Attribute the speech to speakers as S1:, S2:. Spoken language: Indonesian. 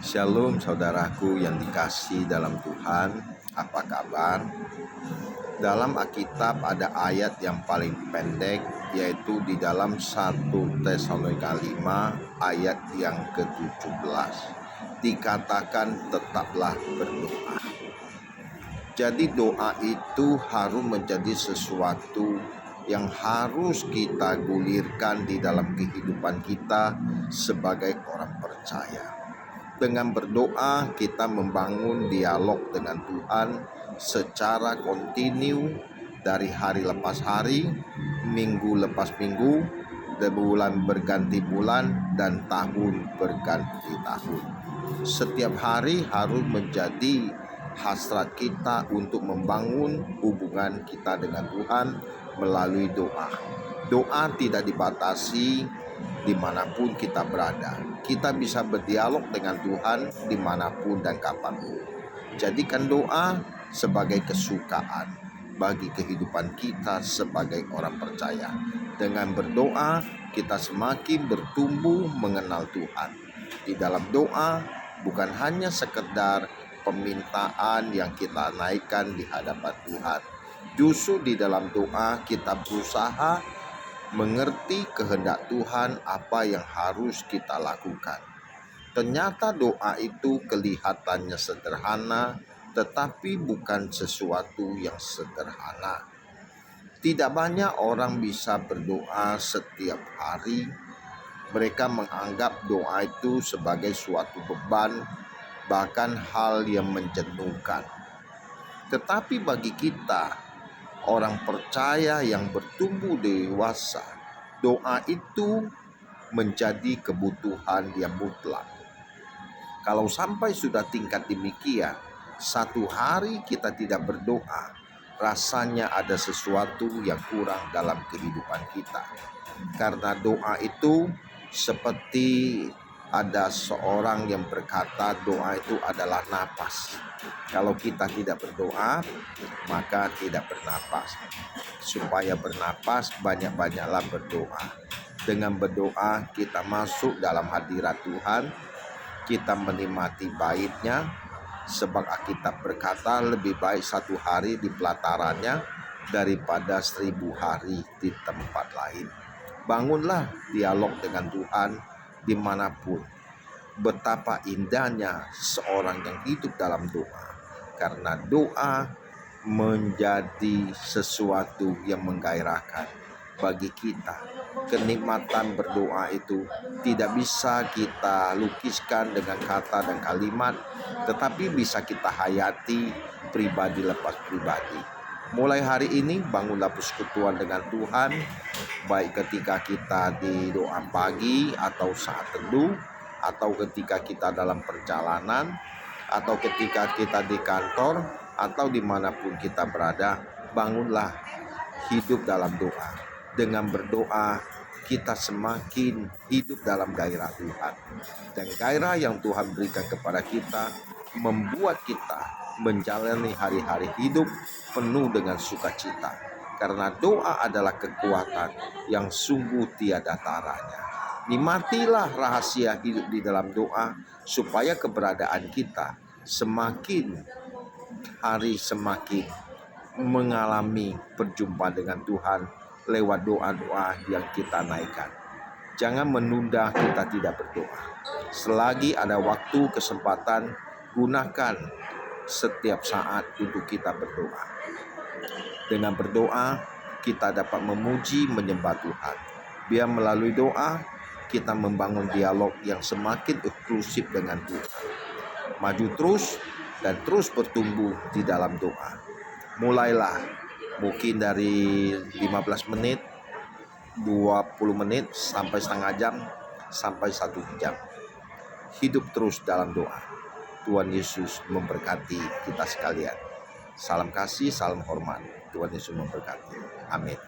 S1: Shalom saudaraku yang dikasihi dalam Tuhan, apa kabar? Dalam Alkitab ada ayat yang paling pendek, yaitu di dalam 1 Tesalonika 5 ayat yang ke-17. Dikatakan tetaplah berdoa. Jadi doa itu harus menjadi sesuatu yang harus kita gulirkan di dalam kehidupan kita sebagai orang percaya. Dengan berdoa kita membangun dialog dengan Tuhan secara kontinu dari hari lepas hari, minggu lepas minggu, bulan berganti bulan, dan tahun berganti tahun. Setiap hari harus menjadi hasrat kita untuk membangun hubungan kita dengan Tuhan melalui doa. Doa tidak dibatasi dimanapun kita berada. Kita bisa berdialog dengan Tuhan dimanapun dan kapanpun. Jadikan doa sebagai kesukaan bagi kehidupan kita sebagai orang percaya. Dengan berdoa kita semakin bertumbuh mengenal Tuhan. Di dalam doa bukan hanya sekedar permintaan yang kita naikkan di hadapan Tuhan. Justru di dalam doa kita berusaha mengerti kehendak Tuhan apa yang harus kita lakukan. Ternyata doa itu kelihatannya sederhana, tetapi bukan sesuatu yang sederhana. Tidak banyak orang bisa berdoa setiap hari. Mereka menganggap doa itu sebagai suatu beban, bahkan hal yang menjenuhkan. Tetapi bagi kita, orang percaya yang bertumbuh dewasa, doa itu menjadi kebutuhan yang mutlak. Kalau sampai sudah tingkat demikian, satu hari kita tidak berdoa, rasanya ada sesuatu yang kurang dalam kehidupan kita. Karena doa itu seperti ada seorang yang berkata doa itu adalah napas. Kalau kita tidak berdoa, maka tidak bernapas. Supaya bernapas, banyak-banyaklah berdoa. Dengan berdoa, kita masuk dalam hadirat Tuhan. Kita menikmati baitnya. Sebab Alkitab berkata, lebih baik satu hari di pelatarannya daripada 1000 hari di tempat lain. Bangunlah dialog dengan Tuhan dimanapun. Betapa indahnya seorang yang hidup dalam doa, karena doa menjadi sesuatu yang menggairahkan bagi kita. Kenikmatan berdoa itu tidak bisa kita lukiskan dengan kata dan kalimat, tetapi bisa kita hayati pribadi lepas pribadi. Mulai hari ini bangunlah persekutuan dengan Tuhan, baik ketika kita di doa pagi atau saat teduh, atau ketika kita dalam perjalanan, atau ketika kita di kantor, atau dimanapun kita berada. Bangunlah hidup dalam doa. Dengan berdoa kita semakin hidup dalam gairah Tuhan. Dan gairah yang Tuhan berikan kepada kita membuat kita menjalani hari-hari hidup penuh dengan sukacita. Karena doa adalah kekuatan yang sungguh tiada taranya. Nikmatilah rahasia hidup di dalam doa, supaya keberadaan kita semakin hari semakin mengalami perjumpaan dengan Tuhan lewat doa-doa yang kita naikkan. Jangan menunda kita tidak berdoa. Selagi ada waktu, kesempatan, gunakan setiap saat untuk kita berdoa. Dengan berdoa kita dapat memuji, menyembah Tuhan. Biar melalui doa kita membangun dialog yang semakin eksklusif dengan Tuhan. Maju terus dan terus bertumbuh di dalam doa. Mulailah mungkin dari 15 menit, 20 menit, sampai setengah jam, sampai 1 jam. Hidup terus dalam doa. Tuhan Yesus memberkati kita sekalian. Salam kasih, salam hormat. Tuhan Yesus memberkati. Amin.